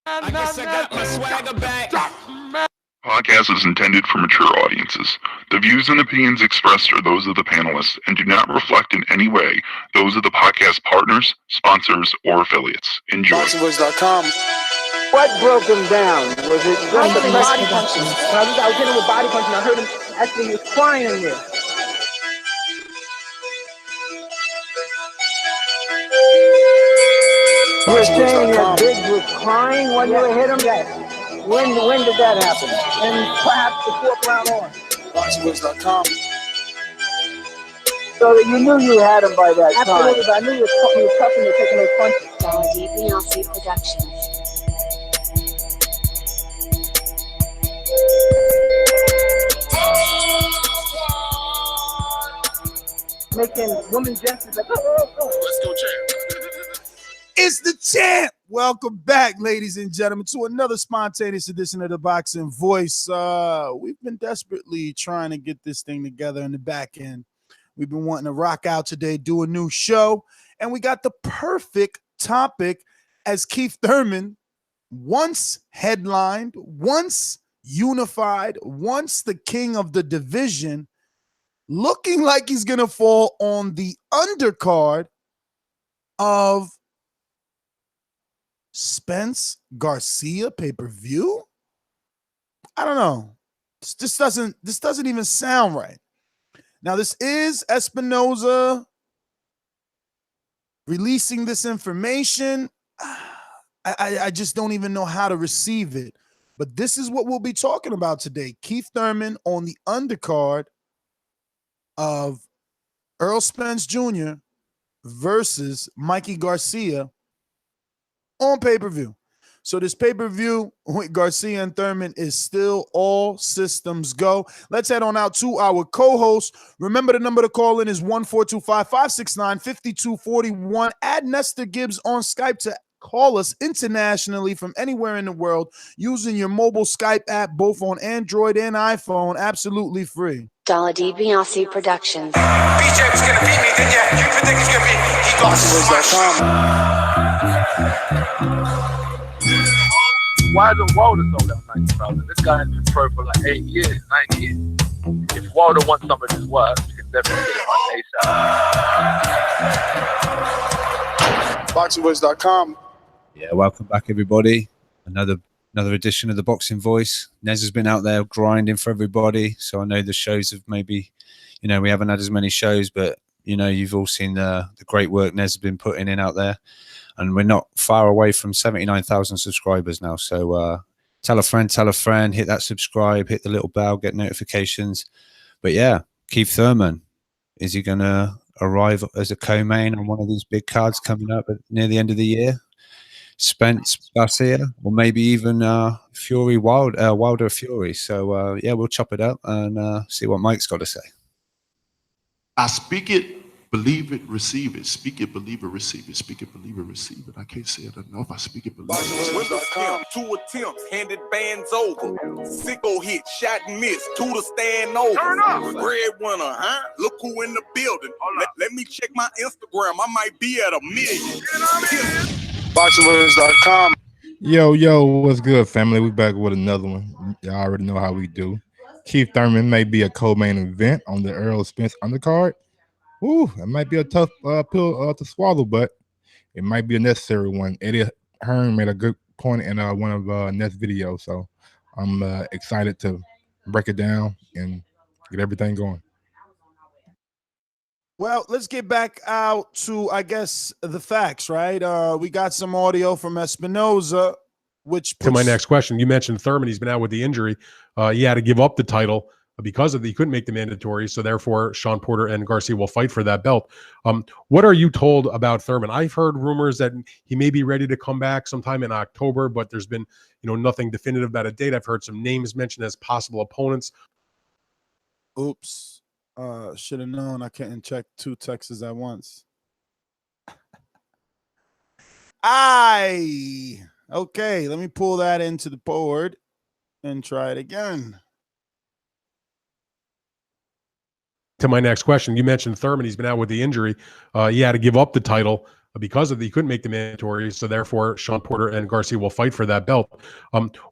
I guess I got my swagger back. Podcast is intended for mature audiences. The views and opinions expressed are those of the panelists and do not reflect in any way those of the podcast partners, sponsors, or affiliates. Enjoy. ThaBoxingvoice.com. What broke him down? Was it just the body punching? I was hitting him with body punching. I heard him actually, he was crying in there. You were saying that Biggs was crying when you hit him? When did that happen? And perhaps the fourth round on. ThaBoxingvoice.com. So you knew you had him by that time. Absolutely, but I knew you were tough and taking those punches. WBA Productions. Making women gestures like, oh. Let's go, champ. It's the champ. Welcome back, ladies and gentlemen, to another spontaneous edition of the Boxing Voice. We've been desperately trying to get this thing together in the back end. We've been wanting to rock out today, do a new show, and we got the perfect topic as Keith Thurman, once headlined, once unified, once the king of the division, looking like he's going to fall on the undercard of Spence Garcia pay-per-view. I don't know. This doesn't even sound right. Now, this is Espinoza releasing this information. I just don't even know how to receive it. But this is what we'll be talking about today. Keith Thurman on the undercard of Errol Spence Jr. versus Mikey Garcia on pay-per-view. So this pay-per-view with Garcia and Thurman is still all systems go. Let's head on out to our co-host. Remember, the number to call in is 1-425-569-5241. Add Nestor Gibbs on Skype to call us internationally from anywhere in the world using your mobile Skype app, both on Android and iPhone, absolutely free. WBA Productions. BJ was gonna beat me, then yeah, you think he's gonna beat me. He got Why is Walter so damn nice, brother? This guy has been pro for like 8 years, 9 years. If Walter wants some of his work, you can definitely get it on ASAP. ThaBoxingvoice.com. Yeah, welcome back, everybody. Another edition of the Boxing Voice. Nez has been out there grinding for everybody, so I know the shows have maybe, we haven't had as many shows, but you've all seen the great work Nez has been putting in out there, and we're not far away from 79,000 subscribers now. So tell a friend, hit that subscribe, hit the little bell, get notifications. But yeah, Keith Thurman, is he gonna arrive as a co-main on one of these big cards coming up near the end of the year? Spence Garcia, or maybe even Fury Wilder Fury. So yeah, we'll chop it up and see what Mike's got to say. I speak it, believe it, receive it. Speak it, believe it, receive it. Speak it, believe it, receive it. I can't say it enough. I speak it, believe it. 2 attempts, handed bands over. Sicko hit, shot and miss, 2 to stand over. Turn up. Breadwinner, huh? Look who in the building. Let me check my Instagram. I might be at 1 million. ThaBoxingvoice.com. Yo, what's good, family? We back with another one. Y'all already know how we do. Keith Thurman may be a co-main event on the Errol Spence undercard. Ooh, it might be a tough pill to swallow, but it might be a necessary one. Eddie Hearn made a good point in one of Net's videos, so I'm excited to break it down and get everything going. Well, let's get back out to, I guess, the facts, right? We got some audio from Espinoza, which to my next question. You mentioned Thurman. He's been out with the injury. He had to give up the title because of he couldn't make the mandatory. So therefore, Sean Porter and Garcia will fight for that belt. What are you told about Thurman? I've heard rumors that he may be ready to come back sometime in October, but there's been, nothing definitive about a date. I've heard some names mentioned as possible opponents. Oops. Should have known I couldn't check 2 texts at once. Okay, let me pull that into the board and try it again. To my next question, you mentioned Thurman. He's been out with the injury. He had to give up the title because of he couldn't make the mandatory. So therefore, Sean Porter and Garcia will fight for that belt.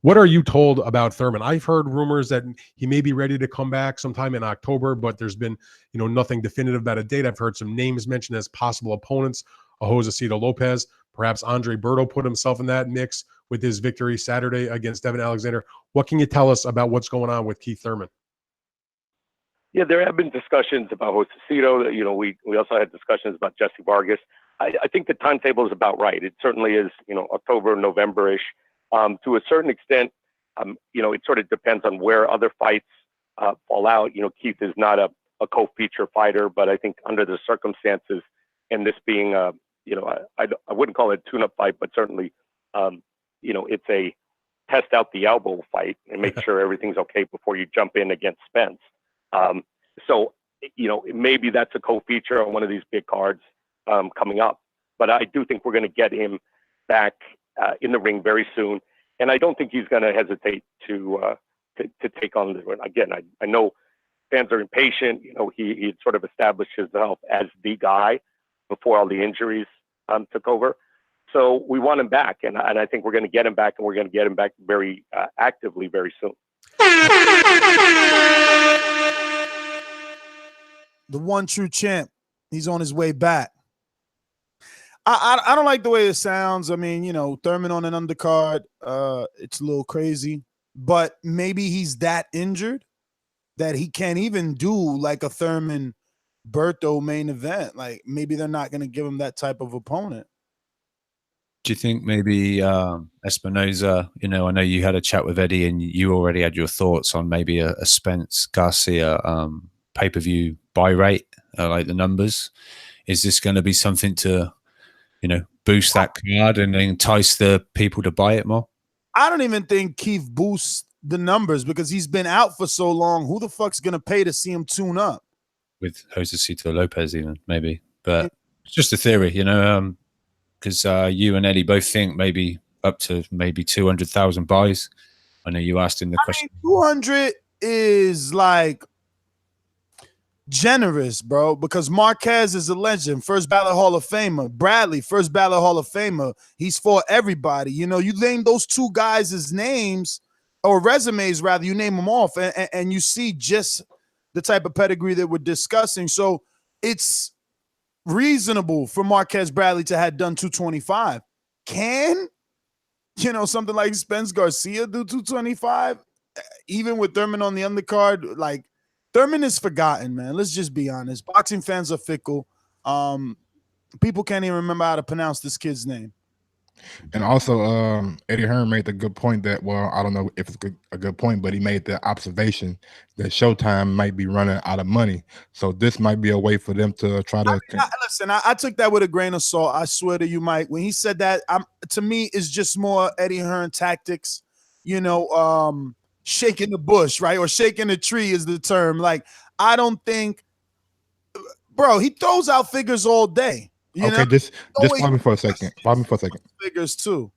What are you told about Thurman? I've heard rumors that he may be ready to come back sometime in October, but there's been, nothing definitive about a date. I've heard some names mentioned as possible opponents: Josecito Lopez, perhaps Andre Berto put himself in that mix with his victory Saturday against Devin Alexander. What can you tell us about what's going on with Keith Thurman? Yeah, there have been discussions about Josecito. We also had discussions about Jesse Vargas. I think the timetable is about right. It certainly is, October, November-ish. To a certain extent, it sort of depends on where other fights fall out. Keith is not a co-feature fighter, but I think under the circumstances, and this being, I wouldn't call it a tune-up fight, but certainly, it's a test out the elbow fight and make sure everything's okay before you jump in against Spence. So, maybe that's a co-feature on one of these big cards coming up. But I do think we're going to get him back in the ring very soon. And I don't think he's going to hesitate to take on the – again, I know fans are impatient. He sort of established himself as the guy before all the injuries took over. So we want him back. And I think we're going to get him back, and we're going to get him back very actively very soon. The one true champ, he's on his way back. I don't like the way it sounds. I mean, Thurman on an undercard, it's a little crazy. But maybe he's that injured that he can't even do like a Thurman Berto main event. Like maybe they're not going to give him that type of opponent. Do you think maybe Espinoza, I know you had a chat with Eddie and you already had your thoughts on maybe a Spence Garcia pay-per-view buy rate, like the numbers. Is this going to be something to, boost that card and entice the people to buy it more? I don't even think Keith boosts the numbers because he's been out for so long. Who the fuck's going to pay to see him tune up? With Josecito Lopez even, maybe. But it's just a theory, because you and Eddie both think maybe up to maybe 200,000 buys. I know you asked him the question. 200 is like generous, bro, because Marquez is a legend, first ballot Hall of Famer. Bradley, first ballot Hall of Famer. He's for everybody. You name those two guys' names or resumes, rather, you name them off, and you see just the type of pedigree that we're discussing. So it's reasonable for Marquez Bradley to have done 225. Can, something like Spence Garcia do 225? Even with Thurman on the undercard, like, Thurman is forgotten, man. Let's just be honest. Boxing fans are fickle. People can't even remember how to pronounce this kid's name. And also, Eddie Hearn made the good point that, well, I don't know if it's a good point, but he made the observation that Showtime might be running out of money. So this might be a way for them to try to. Listen, I took that with a grain of salt. I swear to you, Mike. When he said that, to me, it's just more Eddie Hearn tactics. Shaking the bush, right? Or shaking the tree is the term. Like, I don't think, bro, he throws out figures all day. Just pause me for a second. Figures too.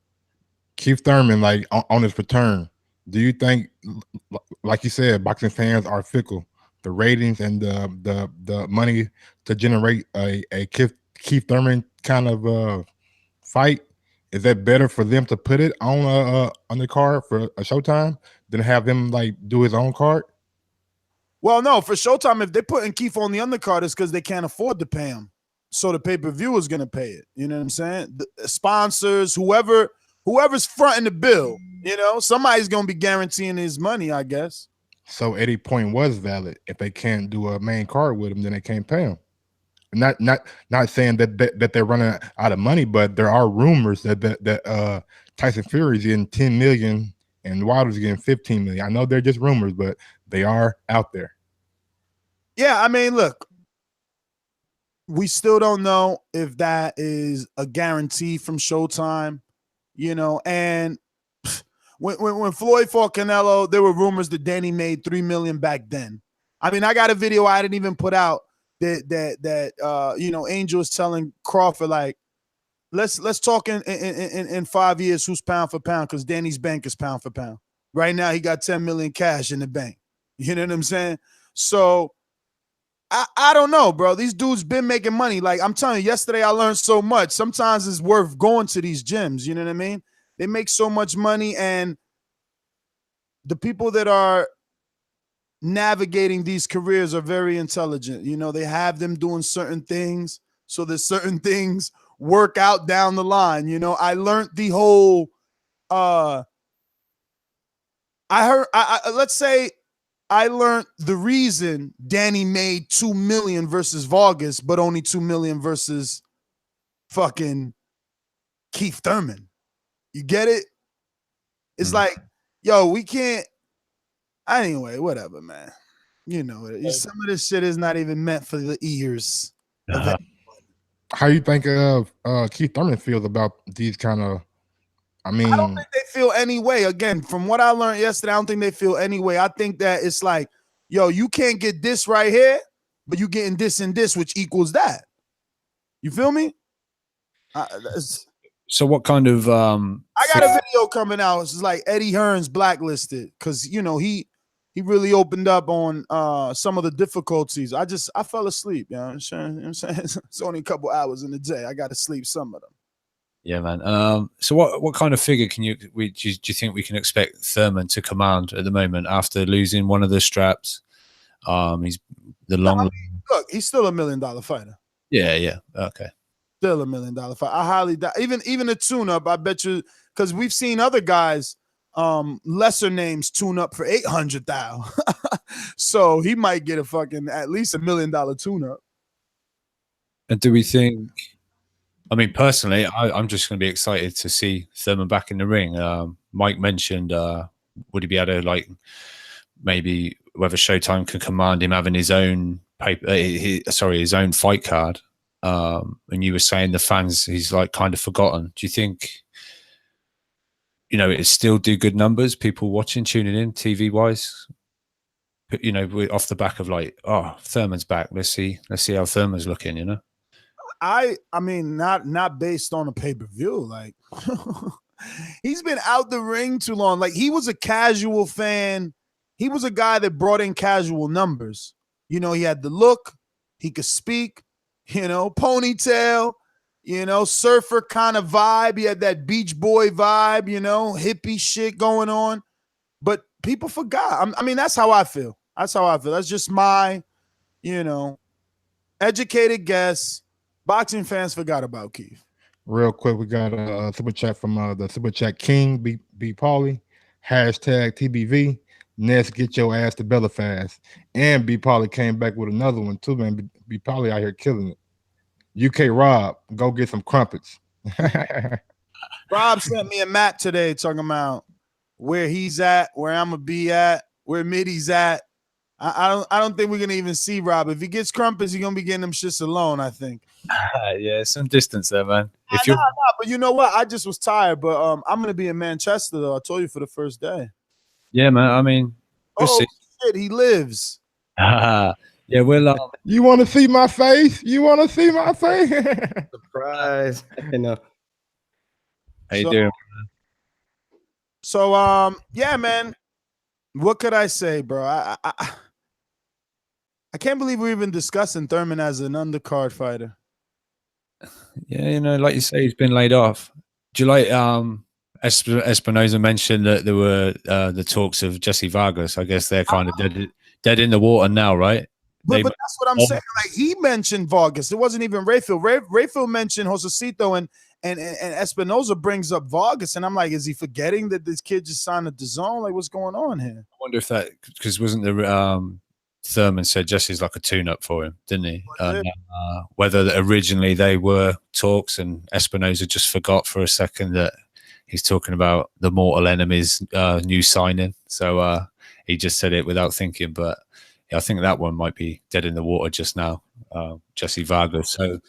Keith Thurman, like on his return, do you think, like you said, boxing fans are fickle? The ratings and the money to generate a Keith Thurman kind of fight, is that better for them to put it on the card for a Showtime than have him like do his own card? Well, no, for Showtime, if they're putting Keith on the undercard, it's because they can't afford to pay him. So the pay-per-view is going to pay it. You know what I'm saying? The sponsors, whoever's fronting the bill, somebody's going to be guaranteeing his money, I guess. So Eddie's point was valid. If they can't do a main card with him, then they can't pay him. Not saying that they're running out of money, but there are rumors that Tyson Fury's getting 10 million and Wilder's getting 15 million. I know they're just rumors, but they are out there. Yeah, I mean, look, we still don't know if that is a guarantee from Showtime, and when Floyd fought Canelo, there were rumors that Danny made $3 million back then. I mean, I got a video I didn't even put out that Angel is telling Crawford, like, let's talk in 5 years who's pound for pound, because Danny's bank is pound for pound. Right now, he got 10 million cash in the bank. You know what I'm saying? So I don't know, bro. These dudes been making money. Like I'm telling you, yesterday I learned so much. Sometimes it's worth going to these gyms. You know what I mean? They make so much money, and the people that are navigating these careers are very intelligent. You know, they have them doing certain things so that certain things work out down the line. You know, I learned the whole let's say I learned the reason Danny made 2 million versus Vargas, but only 2 million versus fucking Keith Thurman. You get it? It's like, yo, we can't. Anyway, whatever, man. You know, some of this shit is not even meant for the ears. How you think Keith Thurman feels about these kind of? I don't think they feel any way. Again, from what I learned yesterday, I don't think they feel any way. I think that it's like, yo, you can't get this right here, but you getting this and this, which equals that. You feel me? So what kind of I got a video coming out. It's like Eddie Hearn's blacklisted because you know he really opened up on some of the difficulties. I fell asleep. You know what I'm saying? It's only a couple hours in the day. I got to sleep some of them. Yeah, man. So what kind of figure do you think we can expect Thurman to command at the moment after losing one of the straps? He's the long. Look, he's still $1 million fighter. Yeah. Okay. Still $1 million fighter. I highly doubt even a tune-up. I bet you because we've seen other guys, lesser names tune up for 800,000. So he might get a fucking at least $1 million tune-up. And do we think? I mean, personally, I'm just going to be excited to see Thurman back in the ring. Mike mentioned, would he be able to, like, maybe whether Showtime can command him having his own his own fight card. And you were saying the fans, he's like kind of forgotten. Do you think, you know, it still do good numbers, people watching, tuning in, TV wise? You know, we're off the back of like, oh, Thurman's back. Let's see how Thurman's looking, you know? I mean, not based on a pay-per-view. Like he's been out the ring too long. Like he was a casual fan. He was a guy that brought in casual numbers. You know, he had the look, he could speak, you know, ponytail, you know, surfer kind of vibe. He had that beach boy vibe, you know, hippie shit going on. But people forgot. I mean, that's how I feel. That's just my, you know, educated guess. Boxing fans forgot about Keith. Real quick, we got a super chat from the super chat king, B. Pauly, #TBV. Ness, get your ass to Belfast. And B. Pauly came back with another one too, man. B. Pauly out here killing it. UK Rob, go get some crumpets. Rob sent me a map today talking about where he's at, where I'm gonna be at, where Middy's at. I don't think we're gonna even see Rob. If he gets crumpets, he's gonna be getting them shits alone, I think. Yeah, some distance there, man. But you know what? I just was tired, but I'm gonna be in Manchester though. I told you for the first day. Yeah, man. I mean, we'll see. Shit, he lives. Yeah, we'll. You want to see my face? Surprise! I know. How you doing? So, yeah, man. What could I say, bro? I can't believe we're even discussing Thurman as an undercard fighter. Yeah, you know, like you say, he's been laid off. Do you like Espinoza mentioned that there were the talks of Jesse Vargas? I guess they're kind of dead in the water now, right? But that's what I'm saying. Like he mentioned Vargas. It wasn't even Rayfield. Rayfield mentioned Josecito and Espinoza brings up Vargas, and I'm like, is he forgetting that this kid just signed a DAZN? Like, what's going on here? I wonder if that because wasn't the Thurman said Jesse's like a tune-up for him, didn't he? Whether originally they were talks and Espinoza just forgot for a second that he's talking about the Mortal Enemy's new signing, so he just said it without thinking. But yeah, I think that one might be dead in the water just now, Jesse Vargas. So,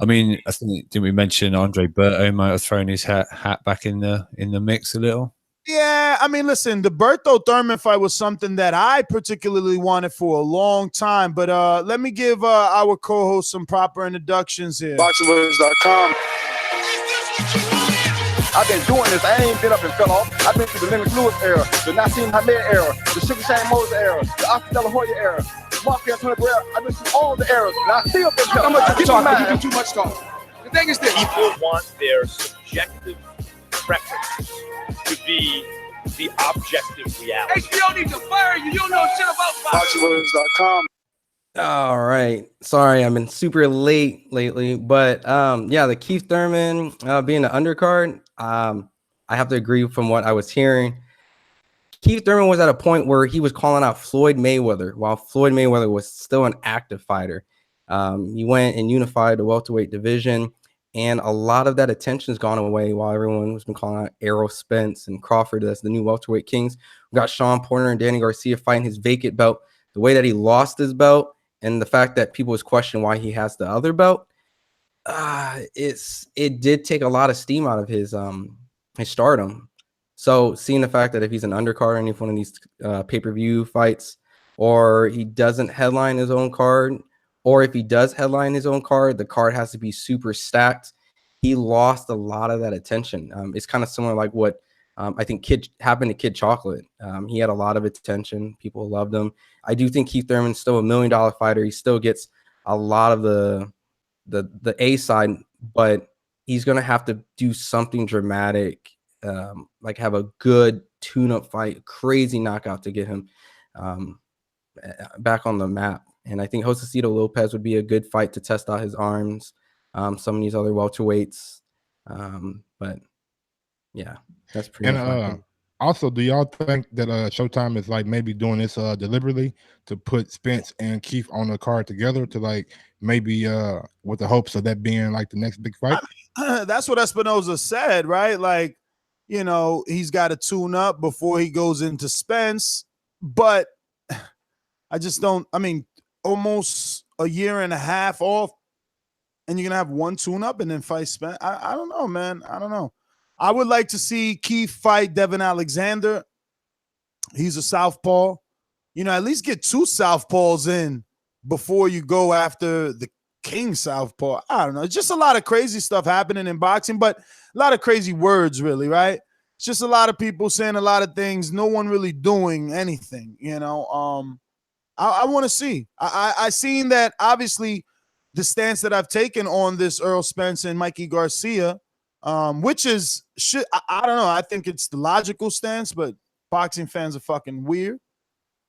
I mean, I think didn't we mention Andre Berto might have thrown his hat back in the mix a little? Yeah, I mean, listen, the Berto Thurman fight was something that I particularly wanted for a long time. But let me give our co-host some proper introductions here. BoxingVoice.com. I've been doing this. I ain't been up and fell off. I've been through the Lennox Lewis era, the Nassim Hamed era, the Sugar Shane Moser era, the Oscar De La Hoya era. Mafia 20 where I've been through all the eras, and I still been telling you. You talk, you do too much talk. The thing is that people want their subjective preference to be the objective reality. HBO needs to fire you. You don't know shit about boxing. BoxingVoice.com. All right. Sorry, I've been super late lately, but yeah, the Keith Thurman being the undercard, I have to agree from what I was hearing. Keith Thurman was at a point where he was calling out Floyd Mayweather while Floyd Mayweather was still an active fighter. He went and unified the welterweight division, and a lot of that attention's gone away while everyone has been calling out Errol Spence and Crawford as the new welterweight kings. We got Sean Porter and Danny Garcia fighting his vacant belt. The way that he lost his belt and the fact that people was questioning why he has the other belt, it did take a lot of steam out of his stardom. So seeing the fact that if he's an undercard in any one of these pay-per-view fights, or he doesn't headline his own card, or if he does headline his own card, the card has to be super stacked. He lost a lot of that attention. It's kind of similar like what I think happened to Kid Chocolate. He had a lot of attention. People loved him. I do think Keith Thurman's still $1 million fighter. He still gets a lot of the A side, but he's going to have to do something dramatic, like have a good tune-up fight, crazy knockout to get him back on the map. And I think Josecito Lopez would be a good fight to test out his arms. Some of these other welterweights, but yeah, that's pretty much. Also, do y'all think that Showtime is like maybe doing this deliberately to put Spence and Keith on the card together to like maybe with the hopes of that being like the next big fight? That's what Espinoza said, right? Like, you know, he's got to tune up before he goes into Spence, but I just don't. I mean, almost a year and a half off, and you're gonna have one tune up and then fight Spence. I don't know, man. I don't know. I would like to see Keith fight Devin Alexander. He's a southpaw. You know, at least get two southpaws in before you go after the king southpaw. I don't know. It's just a lot of crazy stuff happening in boxing, but a lot of crazy words, really, right? It's just a lot of people saying a lot of things, no one really doing anything, you know. I want to see. I seen that, obviously, the stance that I've taken on this Errol Spence and Mikey Garcia, which is I don't know. I think it's the logical stance, but boxing fans are fucking weird.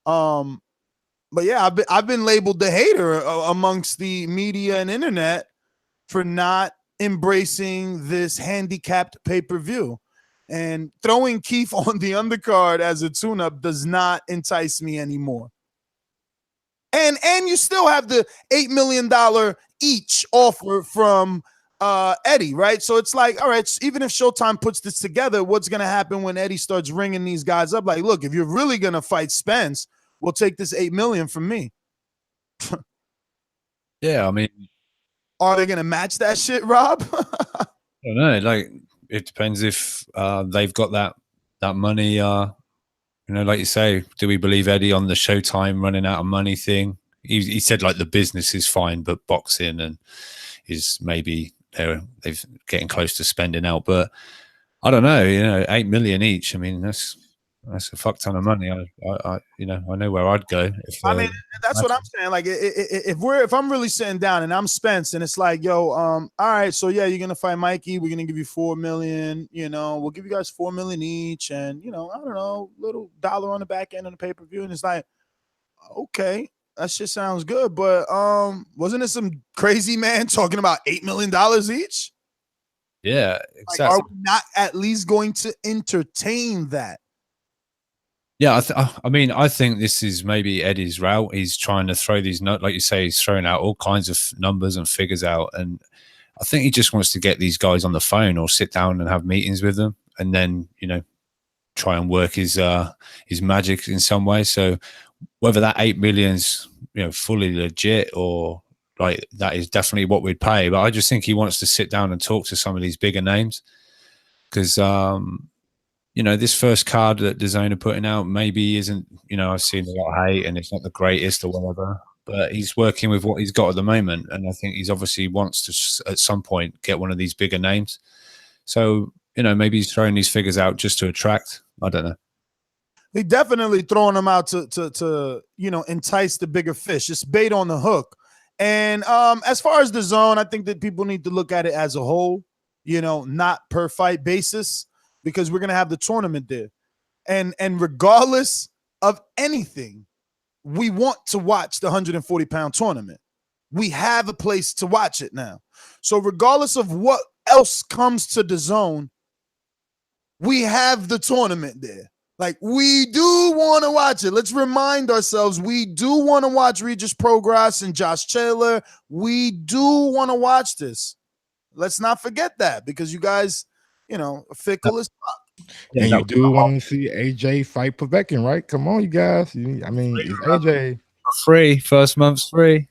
But yeah, I've been labeled the hater amongst the media and internet for not embracing this handicapped pay-per-view, and throwing Keith on the undercard as a tune-up does not entice me anymore. And you still have the $8 million each offer from Eddie, right? So it's like, all right, even if Showtime puts this together, what's going to happen when Eddie starts ringing these guys up? Like, look, if you're really going to fight Spence, we'll take this $8 million from me. Yeah, I mean, are they going to match that shit, Rob? I don't know. Like, it depends if they've got that money. You know, like you say, do we believe Eddie on the Showtime running out of money thing? He said like the business is fine, but boxing and is maybe they're getting close to spending out. But I don't know. You know, 8 million each. I mean, that's a fuck ton of money. I you know, I know where I'd go. I mean, that's what I'm saying. Like, if I'm really sitting down and I'm Spence and it's like, yo, all right, so yeah, you're gonna fight Mikey. We're gonna give you $4 million. You know, we'll give you guys $4 million each, and you know, I don't know, little dollar on the back end of the pay-per-view, and it's like, okay, that shit sounds good, but wasn't it some crazy man talking about $8 million each? Yeah, exactly. Like, are we not at least going to entertain that? Yeah, I mean, I think this is maybe Eddie's route. He's trying to throw these, like you say, he's throwing out all kinds of numbers and figures out. And I think he just wants to get these guys on the phone or sit down and have meetings with them, and then, you know, try and work his magic in some way. So whether that 8 million's, you know, fully legit or like that is definitely what we'd pay. But I just think he wants to sit down and talk to some of these bigger names because, you know, this first card that DAZN are putting out maybe isn't, you know, I've seen a lot of hate and it's not the greatest or whatever, but he's working with what he's got at the moment. And I think he's obviously wants to, at some point, get one of these bigger names. So, you know, maybe he's throwing these figures out just to attract. I don't know. He definitely throwing them out to entice the bigger fish. It's bait on the hook. And as far as the zone, I think that people need to look at it as a whole, not per fight basis, because we're gonna have the tournament there. And regardless of anything, we want to watch the 140-pound tournament. We have a place to watch it now. So regardless of what else comes to the zone, we have the tournament there. Like, we do want to watch it. Let's remind ourselves, we do want to watch Regis Progress and Josh Taylor. We do want to watch this. Let's not forget that, because you guys, fickle as fuck. And you do want to see AJ fight Povetkin, right? Come on, you guys. It's AJ free. First month's free.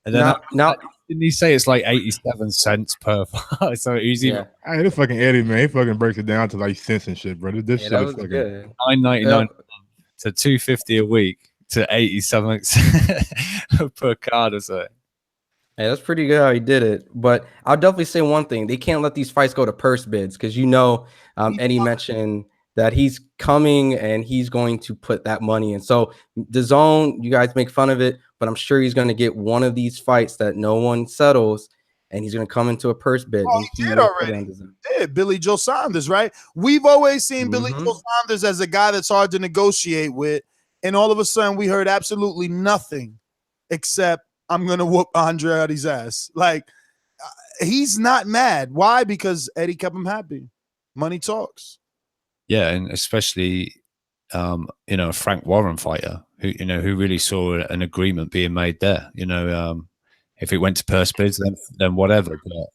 And then now didn't he say it's like 87 cents per fight? So easy. Hey, this fucking Eddie, man, he fucking breaks it down to like cents and shit, bro. This shit is fucking $9.99 to $250 a week to 87 per card or so. Hey, that's pretty good how he did it. But I'll definitely say one thing: they can't let these fights go to purse bids, because Eddie mentioned that he's coming and he's going to put that money in. So DAZN, you guys make fun of it, but I'm sure he's going to get one of these fights that no one settles, and he's going to come into a purse bid. Oh, he did already. Yeah, Billy Joe Saunders, right? We've always seen Billy Joe Saunders as a guy that's hard to negotiate with, and all of a sudden we heard absolutely nothing except, I'm going to whoop Andrade's ass. Like, he's not mad. Why? Because Eddie kept him happy. Money talks. Yeah, and especially, a Frank Warren fighter who really saw an agreement being made there. If it went to purse bids, then whatever. But,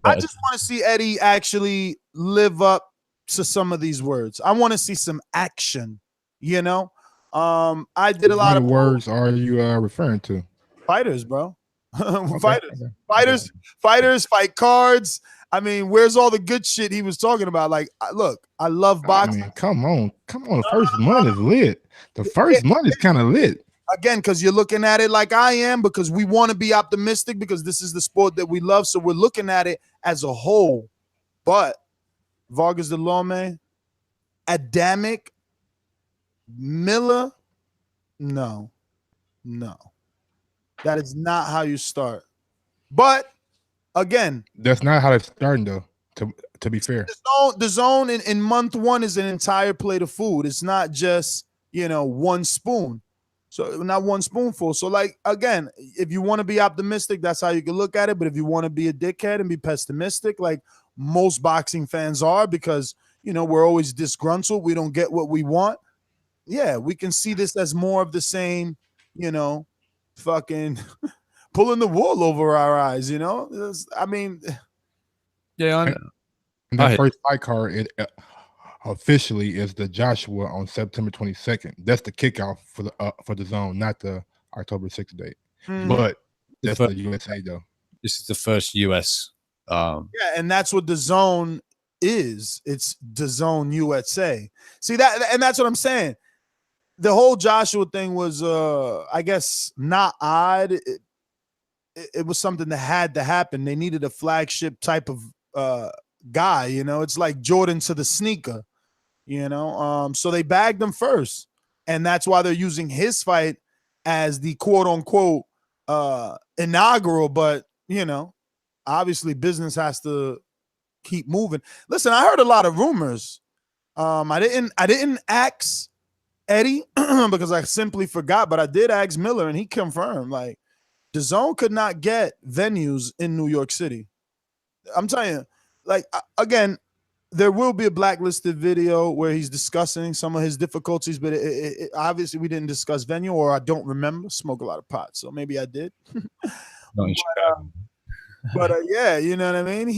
I just want to see Eddie actually live up to some of these words. I want to see some action, I did a lot of words are you referring to? Fighters, bro. Fighters, fight cards. I mean, where's all the good shit he was talking about? Like, look, I love boxing. I mean, come on. The first month is lit. The first month is kind of lit. Again, because you're looking at it like I am, because we want to be optimistic, because this is the sport that we love. So we're looking at it as a whole. But Vargas de Lome, Adamic, Miller, no. That is not how you start. But again, that's not how it's starting, though. To be fair, the zone in month one is an entire plate of food. It's not just one spoon. So not one spoonful. So like, again, if you want to be optimistic, that's how you can look at it. But if you want to be a dickhead and be pessimistic, like most boxing fans are, because we're always disgruntled, we don't get what we want. Yeah, we can see this as more of the same, fucking pulling the wool over our eyes, I mean, yeah, I know. And the first fight card officially is the Joshua on September 22nd. That's the kickoff for the zone, not the October 6th date. But that's the USA though. This is the first US. Yeah, and that's what the zone is. It's the zone USA. See that, and that's what I'm saying. The whole Joshua thing was, I guess, not odd. It was something that had to happen. They needed a flagship type of guy. It's like Jordan to the sneaker. So they bagged him first, and that's why they're using his fight as the quote unquote inaugural. But obviously, business has to keep moving. Listen, I heard a lot of rumors. I didn't ask Eddie because I simply forgot, but I did ask Miller, and he confirmed, like, DAZN could not get venues in New York City. I'm telling you, like, again, there will be a blacklisted video where he's discussing some of his difficulties, but it obviously we didn't discuss venue, or I don't remember. Smoke a lot of pot, so maybe I did. But yeah, you know what I mean?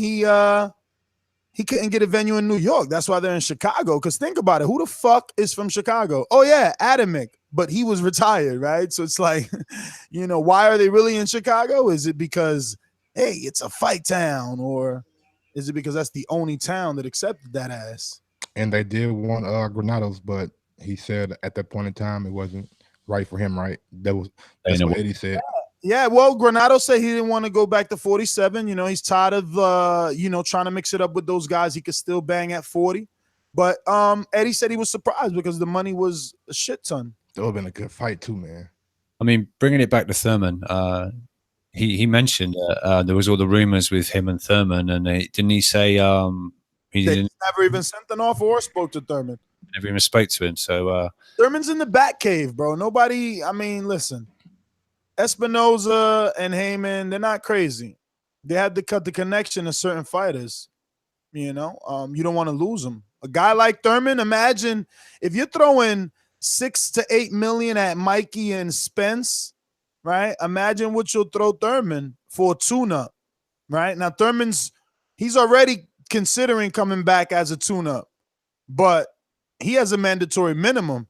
He couldn't get a venue in New York. That's why they're in Chicago. Because think about it. Who the fuck is from Chicago? Oh, yeah, Adamic. But he was retired, right? So it's like, why are they really in Chicago? Is it because, hey, it's a fight town? Or is it because that's the only town that accepted that ass? And they did want Granados, but he said at that point in time it wasn't right for him, right? That's what Eddie said. Yeah, well, Granados said he didn't want to go back to 47. He's tired of, trying to mix it up with those guys he could still bang at 40. But Eddie said he was surprised because the money was a shit ton. That would have been a good fight too, man. I mean, bringing it back to Thurman, he mentioned there was all the rumors with him and Thurman, and didn't he say he didn't never even sent an offer or spoke to Thurman. Never even spoke to him. So Thurman's in the back cave, bro. Nobody. I mean, listen, Espinoza and Heyman, they're not crazy. They had to cut the connection to certain fighters. You know, you don't want to lose them. A guy like Thurman, imagine if you're throwing 6 to 8 million at Mikey and Spence, right? Imagine what you'll throw Thurman for a tune-up, right? Now he's already considering coming back as a tune-up, but he has a mandatory minimum.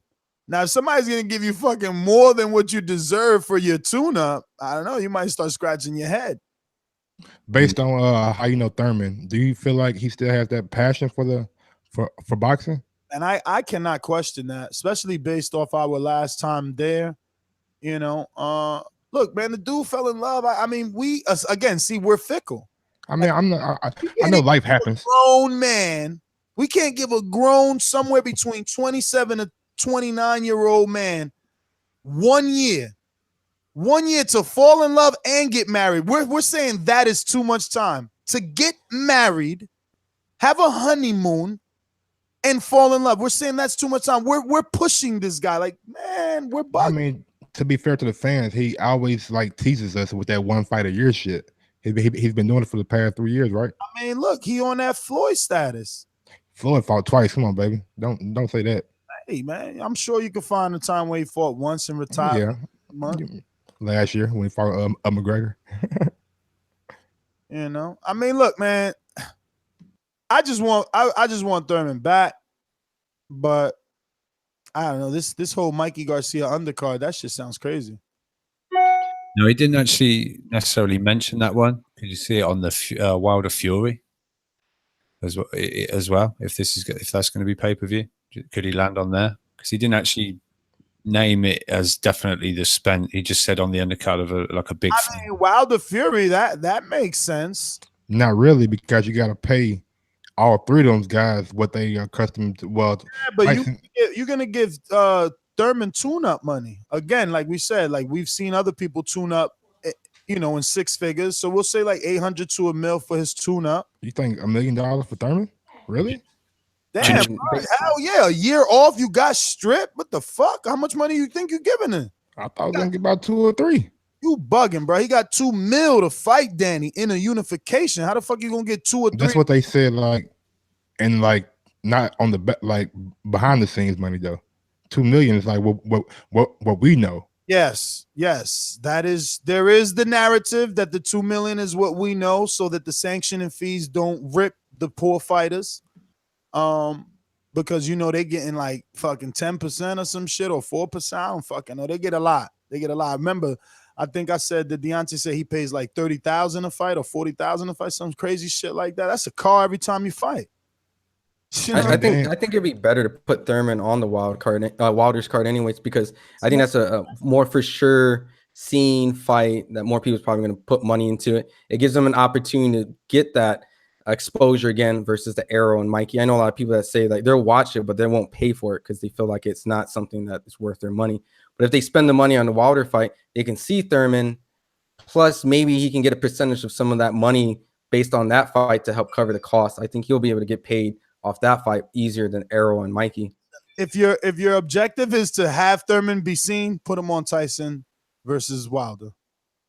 Now, if somebody's gonna give you fucking more than what you deserve for your tune-up, I don't know, you might start scratching your head. Based on how you know Thurman, do you feel like he still has that passion for boxing? And I cannot question that, especially based off our last time there. You know, look, man, the dude fell in love. I mean, we're fickle. I mean, I know life happens. Grown man, we can't give a grown somewhere between 27 to 29-year-old man 1 year to fall in love and get married. We're saying that is too much time to get married, have a honeymoon, and fall in love. We're saying that's too much time. We're pushing this guy like, man, we're bugging. I mean, to be fair to the fans, he always like teases us with that 1 fight a year shit. He's been doing it for the past 3 years, right? I mean, look, he on that Floyd status. Floyd fought twice. Come on, baby. Don't say that. Hey, man, I'm sure you can find a time where he fought once and retired. Yeah. Last year when he fought McGregor. You know, I mean, look, man, I just want Thurman back, but I don't know, this whole Mikey Garcia undercard, that shit sounds crazy. No, he didn't actually necessarily mention that one. Could you see it on the Wilder Fury as well? If that's going to be pay-per-view, could he land on there? Because he didn't actually name it as definitely the Spence. He just said on the undercard of a big. I mean, Wilder Fury, that makes sense. Not really, because you got to pay all 3 of those guys what they are accustomed to. Well, yeah, but you're gonna give Thurman tune-up money again, like we said. Like we've seen other people tune up, you know, in 6 figures. So we'll say like 800 to $1 million for his tune-up. You think $1 million for Thurman? Really? Damn, bro, hell yeah! A year off, you got stripped. What the fuck? How much money you think you're giving him? I thought I was gonna get about 2 or 3. You bugging, bro. He got $2 million to fight Danny in a unification. How the fuck you gonna get 2 or 3? That's what they said, like, and like not on the like behind the scenes money though. 2 million is like what we know. Yes, there is the narrative that the 2 million is what we know, so that the sanction and fees don't rip the poor fighters. Because you know they getting like fucking 10% or some shit or 4%. I don't fucking know. They get a lot. Remember, I think I said that Deontay said he pays like $30,000 a fight or $40,000 a fight, some crazy shit like that. That's a car every time you fight. You know I think it'd be better to put Thurman on the Wilder's card anyways, because I think that's a more for sure seen fight that more people's probably going to put money into it. It gives them an opportunity to get that exposure again versus the Errol and Mikey. I know a lot of people that say like they'll watch it, but they won't pay for it because they feel like it's not something that is worth their money. But if they spend the money on the Wilder fight, they can see Thurman. Plus, maybe he can get a percentage of some of that money based on that fight to help cover the cost. I think he'll be able to get paid off that fight easier than Errol and Mikey. If your objective is to have Thurman be seen, put him on Tyson versus Wilder.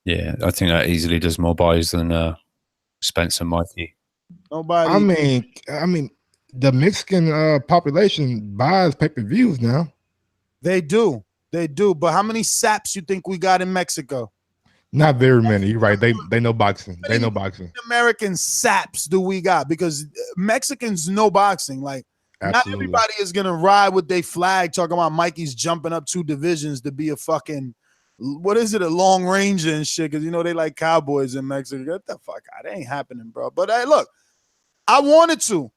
Yeah, I think that easily does more buys than Spence and Mikey. Nobody. I mean, the Mexican population buys pay-per-views now. They do. But how many saps you think we got in Mexico? Not very many. You're right. They know boxing. They know boxing. American saps do we got? Because Mexicans know boxing. Like not everybody is gonna ride with their flag talking about Mikey's jumping up 2 divisions to be a fucking a long ranger and shit. Because you know they like cowboys in Mexico. Get the fuck out. It ain't happening, bro. But hey, look, I wanted to.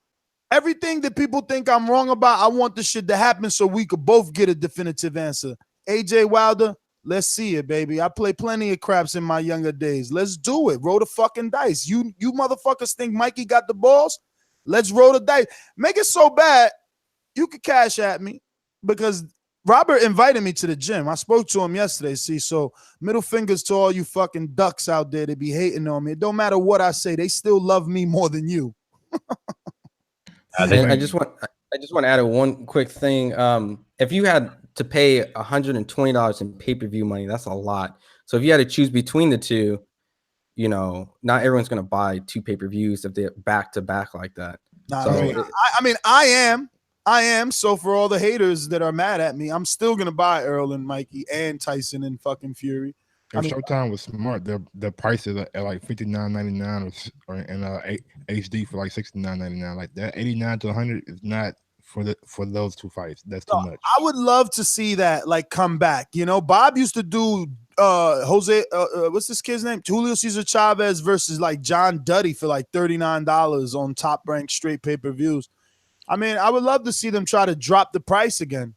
Everything that people think I'm wrong about, I want this shit to happen so we could both get a definitive answer. AJ Wilder, let's see it, baby. I played plenty of craps in my younger days. Let's do it. Roll the fucking dice. You motherfuckers think Mikey got the balls? Let's roll the dice. Make it so bad you could cash at me because Robert invited me to the gym. I spoke to him yesterday. See, so middle fingers to all you fucking ducks out there that be hating on me. It don't matter what I say, they still love me more than you. I just want to add one quick thing. If you had to pay $120 in pay-per-view money, that's a lot. So if you had to choose between the two, you know, not everyone's going to buy 2 pay-per-views if they're back to back like that. Nah, So I am. So for all the haters that are mad at me, I'm still gonna buy Errol and Mikey and Tyson and fucking Fury. If Showtime was smart, the prices are at like $59.99 or in HD for like $69.99. Like that, 89 to 100 is not for those 2 fights. That's too much. I would love to see that like come back. You know, Bob used to do what's this kid's name? Julio Cesar Chavez versus like John Duddy for like $39 on Top Rank straight pay-per-views. I mean, I would love to see them try to drop the price again.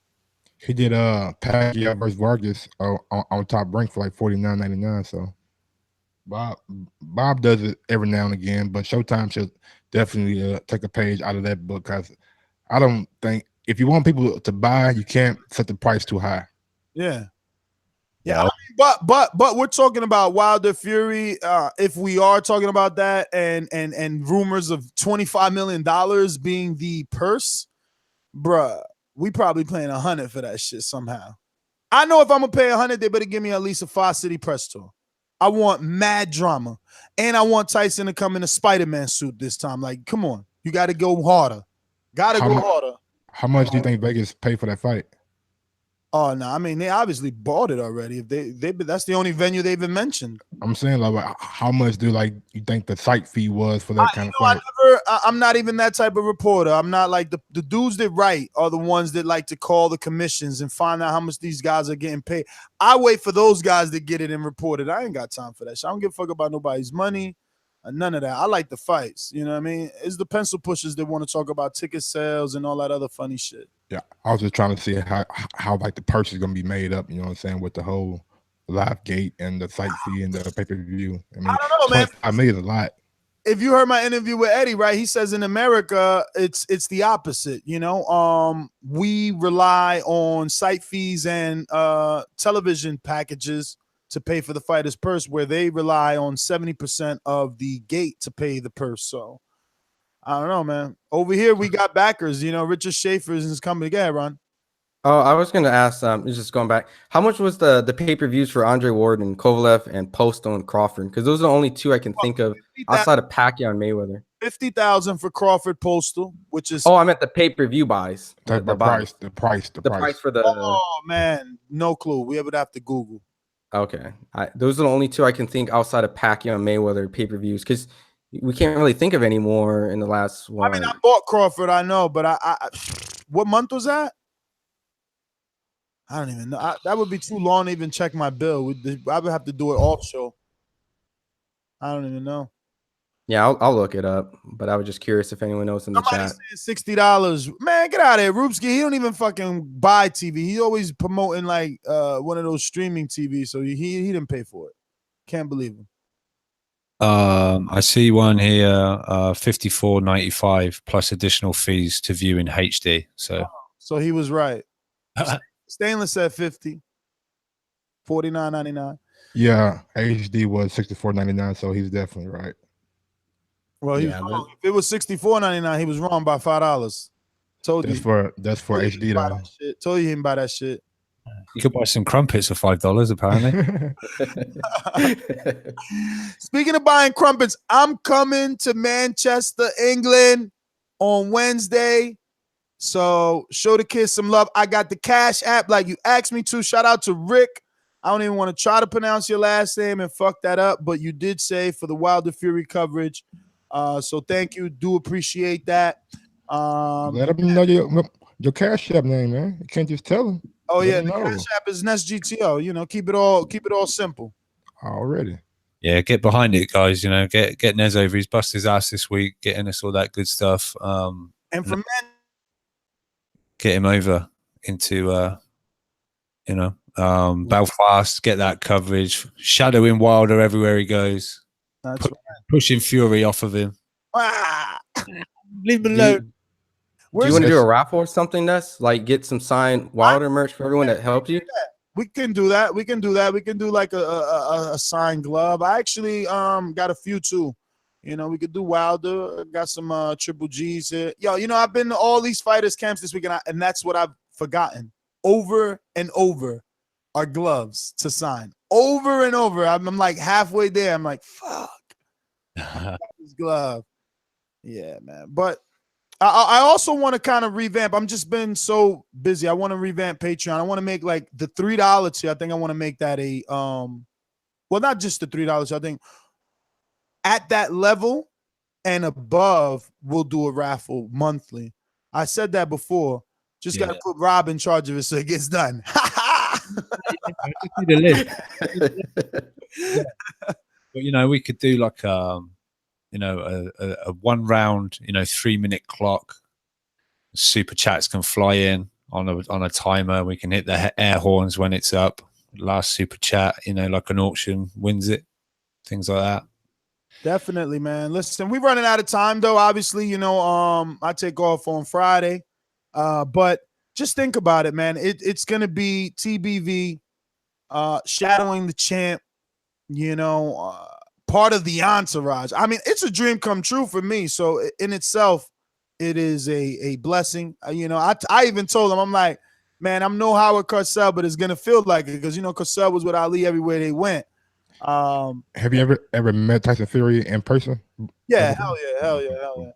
He did Pacquiao versus Vargas on Top Rank for like $49.99. So Bob does it every now and again, but Showtime should definitely take a page out of that book, because I don't think if you want people to buy, you can't set the price too high. Yeah. I mean, but we're talking about Wilder Fury. If we are talking about that and rumors of $25 million being the purse, bruh, we probably paying 100 for that shit somehow. I know if I'm gonna pay 100, they better give me at least a 5-city press tour. I want mad drama, and I want Tyson to come in a Spider-Man suit this time. Like, come on, you got to go harder. Got to go harder. How much do you think Vegas paid for that fight? Oh no, I mean they obviously bought it already. If they that's the only venue they've even mentioned. I'm saying, like, how much do you think the site fee was for that kind of fight? I'm not even that type of reporter. I'm not like the dudes that write are the ones that like to call the commissions and find out how much these guys are getting paid. I wait for those guys to get it and report it. I ain't got time for that shit. I don't give a fuck about nobody's money. None of that. I like the fights. You know what I mean? It's the pencil pushers that want to talk about ticket sales and all that other funny shit. Yeah, I was just trying to see how like the purse is gonna be made up. You know what I'm saying, with the whole live gate and the site fee and the pay-per-view. I mean, I don't know, man. I made a lot. If you heard my interview with Eddie, right? He says in America, it's the opposite. You know, we rely on site fees and television packages to pay for the fighter's purse, where they rely on 70% of the gate to pay the purse. So I don't know, man. Over here, we got backers. You know, Richard Schaefer is coming together, Ron. Oh, I was going to ask, just going back, how much was the pay-per-views for Andre Ward and Kovalev and Postal and Crawford? Because those are the only 2 I can think of outside of Pacquiao and Mayweather. $50,000 for Crawford Postal, which is I meant the pay-per-view buys. The price for the. Oh man, no clue. We would have to Google. Okay, those are the only 2 I can think outside of Pacquiao and Mayweather pay-per-views, because we can't really think of any more in the last one. I mean, I bought Crawford, I know, but I what month was that? I don't even know. That would be too long to even check my bill. I would have to do it off show. I don't even know. Yeah, I'll look it up, but I was just curious if anyone knows in the chat. $60. Man, get out of here. Rubski, he don't even fucking buy TV. He's always promoting like one of those streaming TVs, so he didn't pay for it. Can't believe him. I see one here, $54.95 plus additional fees to view in HD. So he was right. Stainless said 50, $49.99. Yeah, HD was $64.99, so he's definitely right. Well, if it was $64.99, he was wrong by $5. That's for HD though. Told you he didn't buy that shit. You could buy some crumpets for $5, apparently. Speaking of buying crumpets, I'm coming to Manchester, England on Wednesday. So show the kids some love. I got the Cash App like you asked me to. Shout out to Rick. I don't even want to try to pronounce your last name and fuck that up, but you did say for the Wilder Fury coverage. So thank you. Do appreciate that. Let them know your Cash App name, man. You can't just tell them. Oh yeah, the Cash App is NestGTO. You know, keep it all simple. Already. Yeah, get behind it, guys. You know, get Nez over. He's busted his ass this week, getting us all that good stuff. And for men, get him over into Belfast. Get that coverage. Shadowing Wilder everywhere he goes. Pushing Fury off of him. leave him alone. Do you want to do a raffle or something, Ness? Like get some signed Wilder merch for everyone that helped you? We can do that. We can do that. We can do like a signed glove. I actually got a few too. You know, we could do Wilder. Got some Triple G's here. Yo, you know, I've been to all these fighters camps this weekend, and that's what I've forgotten over and over are gloves to sign. Over and over. I'm like halfway there. I'm like, fuck. This glove. Yeah, man. But I also want to kind of revamp. I'm just been so busy. I want to revamp Patreon. I want to make like the $3 tier. I think I want to make that a well, not just the $3. I think at that level and above, we'll do a raffle monthly. I said that before. Just got to put Rob in charge of it so it gets done. But you know, we could do like you know, a 1 round, you know, 3-minute clock. Super chats can fly in on a timer. We can hit the air horns when it's up. Last super chat, you know, like an auction wins it. Things like that. Definitely, man. Listen, we're running out of time though. Obviously, you know, I take off on Friday. But just think about it, man. It's gonna be TBV shadowing the champ, you know, part of the entourage. I mean, it's a dream come true for me. So in itself, it is a blessing. You know, I even told him, I'm like, man, I'm no Howard Cosell, but it's gonna feel like it because you know Cosell was with Ali everywhere they went. Have you ever met Tyson Fury in person? Yeah, hell yeah.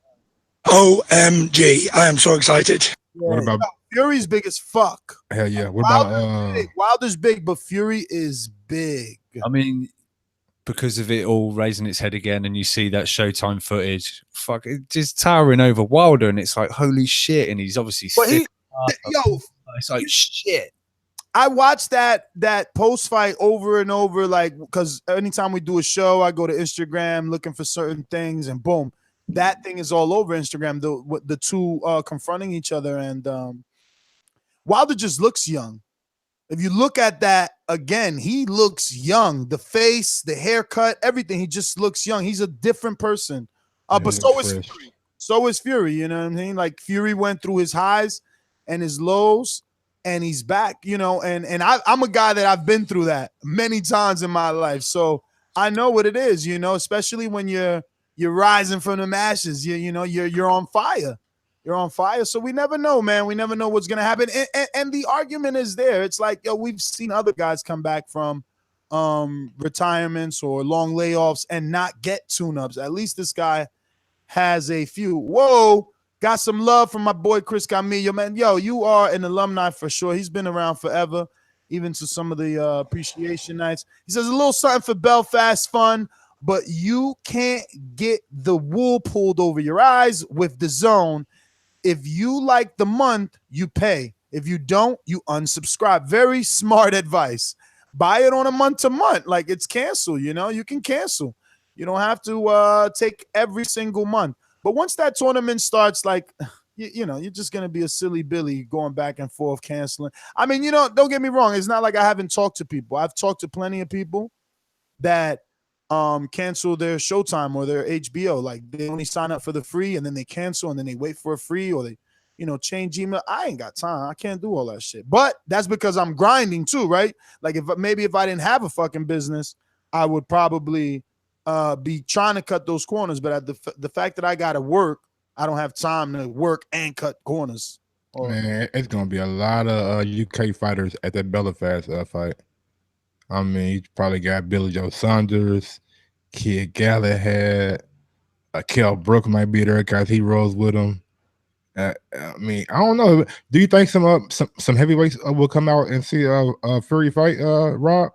OMG, I am so excited. Yeah, what about Fury's big as fuck? Hell yeah. What Wilder's big, but Fury is big. I mean, because of it all raising its head again, and you see that Showtime footage, fuck, it just towering over Wilder, and it's like holy shit, and he's obviously sick. It's like shit. I watched that post fight over and over, like because anytime we do a show, I go to Instagram looking for certain things, and boom, that thing is all over Instagram. The two confronting each other, and Wilder just looks young. If you look at that again, he looks young. The face, the haircut, everything. He just looks young. He's a different person. But so is Fury. So is Fury. You know what I mean? Like Fury went through his highs and his lows, and he's back. You know, and I'm a guy that I've been through that many times in my life, so I know what it is. You know, especially when you're rising from the ashes. You know, you're on fire. You're on fire. So we never know, man. We never know what's going to happen. And the argument is there. It's like, yo, we've seen other guys come back from retirements or long layoffs and not get tune-ups. At least this guy has a few. Whoa, got some love from my boy Chris Camillo, man. Yo, you are an alumni for sure. He's been around forever, even to some of the appreciation nights. He says a little something for Belfast fun, but you can't get the wool pulled over your eyes with DAZN. If you like the month, you pay. If you don't, you unsubscribe. Very smart advice. Buy it on a month-to-month. Like it's cancel, you know? You can cancel. You don't have to take every single month. But once that tournament starts, like, you know, you're just going to be a silly Billy going back and forth canceling. I mean, you know, don't get me wrong. It's not like I haven't talked to people. I've talked to plenty of people that cancel their Showtime or their HBO. Like they only sign up for the free and then they cancel and then they wait for a free or they, you know, change email. I ain't got time. I can't do all that shit. But that's because I'm grinding too, right? Like if I didn't have a fucking business, I would probably be trying to cut those corners. But at the fact that I got to work, I don't have time to work and cut corners. Man, it's gonna be a lot of UK fighters at that Belfast fight. I mean, you probably got Billy Joe Saunders, Kid Galahad, Kell Brook might be there because he rolls with him. I mean, I don't know. Do you think some heavyweights will come out and see a Fury fight, Rob?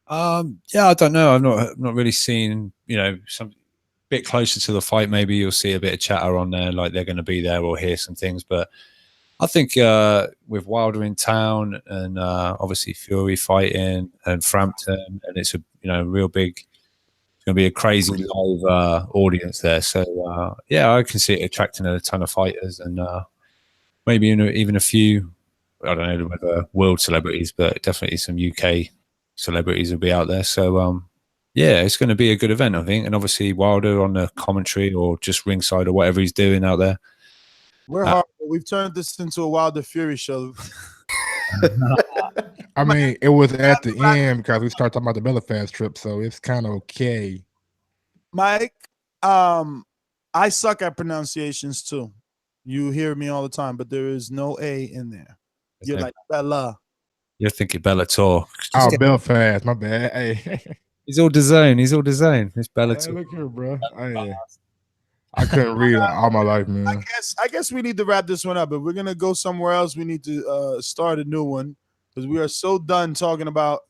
Yeah, I don't know. I'm not really seeing, you know, some bit closer to the fight. Maybe you'll see a bit of chatter on there, like they're going to be there or hear some things. But I think with Wilder in town and obviously Fury fighting and Frampton, and it's a real big. It's going to be a crazy live audience there. So yeah, I can see it attracting a ton of fighters and maybe even a few. I don't know whether world celebrities, but definitely some UK celebrities will be out there. So yeah, it's going to be a good event, I think. And obviously Wilder on the commentary or just ringside or whatever he's doing out there. We're hard. We've turned this into a Wilder Fury show. I mean, it was at the end because we started talking about the Belfast trip, so it's kind of okay. Mike, I suck at pronunciations too. You hear me all the time, but there is no A in there. You're like Bella. You're thinking Bellator. Oh, Belfast, my bad. Hey. He's all DAZN. He's all DAZN. It's Bellator. Hey, look here, bro. I couldn't read it all my life, man. I guess we need to wrap this one up. If we're gonna go somewhere else, we need to start a new one because we are so done talking about.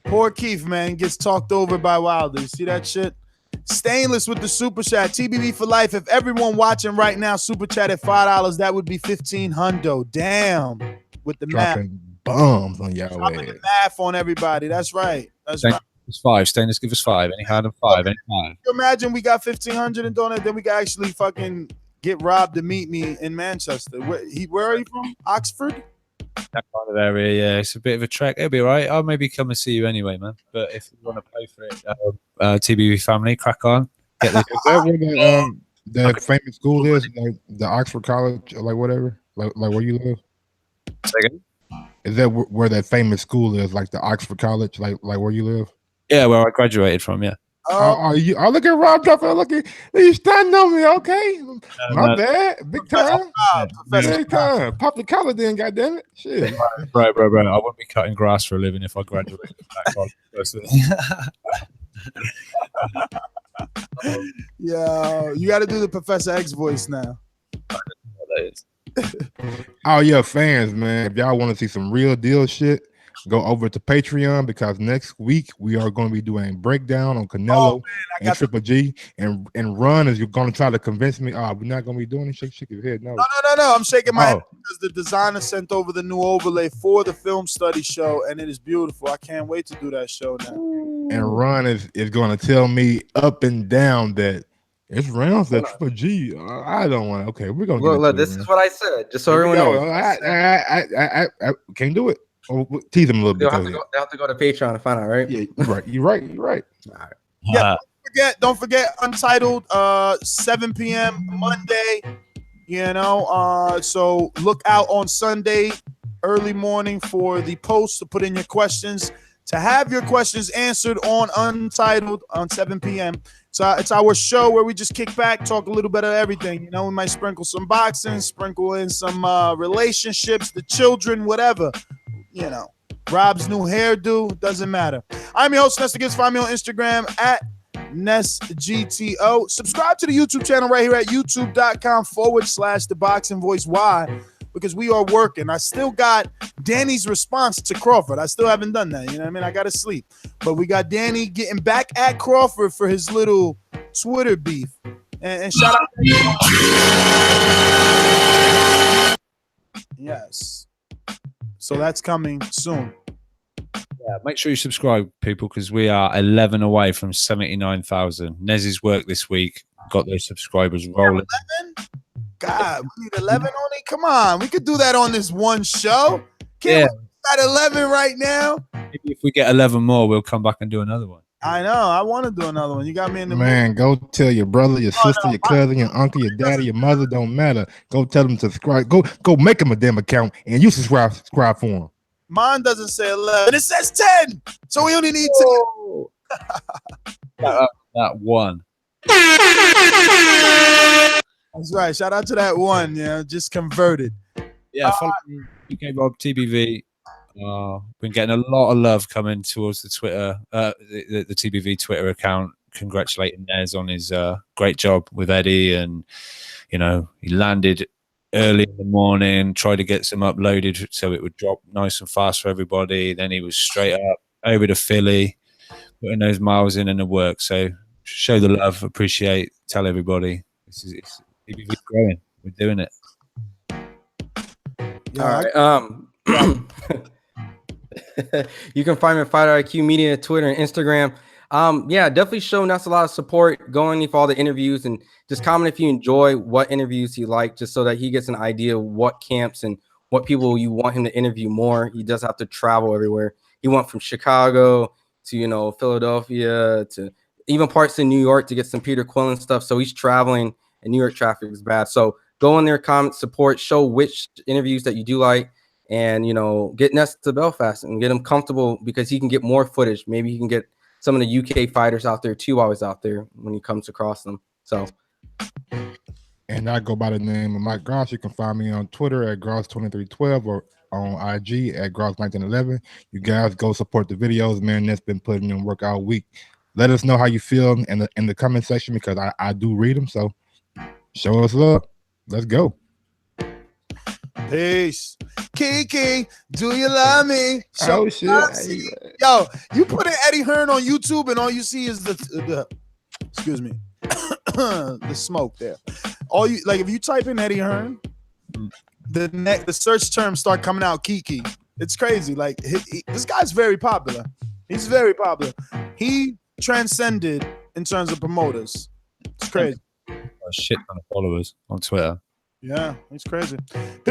Poor Keith, man, gets talked over by Wilder. You see that shit? Stainless with the super chat. TBV for life. If everyone watching right now super chat at $5, that would be 1500. Damn. With the dropping bombs on y'all. Dropping the math on everybody. That's right. That's right. It's 5. Stainless, give us 5. Any higher than 5? Any higher? Imagine we got 1500 and donate, then we can actually fucking get Rob to meet me in Manchester. Where are you from? Oxford? That kind of area, yeah. It's a bit of a trek. It'll be all right. I'll maybe come and see you anyway, man. But if you want to pay for it, TBV family, crack on. Get Is that where the famous school is? Like the Oxford College, or like whatever? Like where you live? Second. Is that where that famous school is? Like the Oxford College, like where you live? Yeah, where I graduated from, yeah. Oh, look at Rob dropping. Look at you standing on me, okay? My bad. Big time. Big time. Pop the collar then, goddammit. Shit. Right. I wouldn't be cutting grass for a living if I graduated from that college, personally. Yeah, you got to do the Professor X voice now. Oh yeah, fans, man. If y'all want to see some real deal shit, go over to Patreon because next week we are going to be doing a breakdown on Canelo and Triple G, and Run is you're going to try to convince me. We're not going to be doing it. Shake your head. No. I'm shaking my head because the designer sent over the new overlay for the film study show, and it is beautiful. I can't wait to do that show now. And Run is going to tell me up and down that it's rounds that Triple G. I don't want to. Okay, we're going to look. This is what I said. Just so everyone knows. I can't do it. Tease them a little bit. They'll have to go to Patreon to find out, right? Yeah, you're right. You're right. All right. Yeah, don't forget Untitled, 7 p.m. Monday. So look out on Sunday early morning for the post to put in your questions, to have your questions answered on Untitled on 7 p.m. So it's our show where we just kick back, talk a little bit of everything. We might sprinkle some boxing, sprinkle in some relationships, the children, whatever. Rob's new hairdo, doesn't matter. I'm your host, Ness Gibbs. Find me on Instagram at NessGTO. Subscribe to the YouTube channel right here at youtube.com/ThaBoxingVoice. Why? Because we are working. I still got Danny's response to Crawford. I still haven't done that. You know what I mean? I got to sleep. But we got Danny getting back at Crawford for his little Twitter beef. And shout out. Yes. So that's coming soon. Yeah, make sure you subscribe, people, because we are 11 away from 79,000. Nez's work this week got those subscribers rolling. 11? God, we need 11 on it. Come on, we could do that on this one show. Can't we at 11 right now? Maybe if we get 11 more, we'll come back and do another one. I know. I want to do another one. You got me in the man. Go tell your brother, your sister, your cousin, your uncle, your daddy, your mother. Don't matter. Go tell them to subscribe. Go make them a damn account and you subscribe for them. Mine doesn't say 11. It says 10. So we only need 10. That one. That's right. Shout out to that one. Just converted. Yeah. Follow me, UK Rob TBV. Been getting a lot of love coming towards the Twitter, the TBV Twitter account, congratulating Nez on his great job with Eddie, and he landed early in the morning, tried to get some uploaded so it would drop nice and fast for everybody. Then he was straight up over to Philly, putting those miles in and the work. So show the love, appreciate, tell everybody it's TBV's growing. We're doing it. All right. You can find me at Fighter IQ Media, Twitter, and Instagram. Definitely showing us a lot of support, going for all the interviews, and just comment if you enjoy what interviews you like, just so that he gets an idea of what camps and what people you want him to interview more. He does have to travel everywhere. He went from Chicago to Philadelphia to even parts in New York to get some Peter Quillen stuff. So he's traveling and New York traffic is bad. So go in there, comment, support, show which interviews that you do like, and get Ness to Belfast and get him comfortable because he can get more footage. Maybe he can get some of the UK fighters out there too while he's out there when he comes across them. So. And I go by the name of Mike Gross. You can find me on Twitter at Gross2312 or on IG at Gross1911. You guys go support the videos, man. That's been putting in work all week. Let us know how you feel in the comment section because I do read them. So show us love. Let's go. Peace. Kiki, do you love me? Oh, shit. Yo, you put in Eddie Hearn on YouTube and all you see is the excuse me, the smoke there. All you like, if you type in Eddie Hearn, the search terms start coming out. Kiki, it's crazy. Like this guy's very popular. He's very popular. He transcended in terms of promoters. It's crazy. A shit ton of followers on Twitter. Yeah, it's crazy.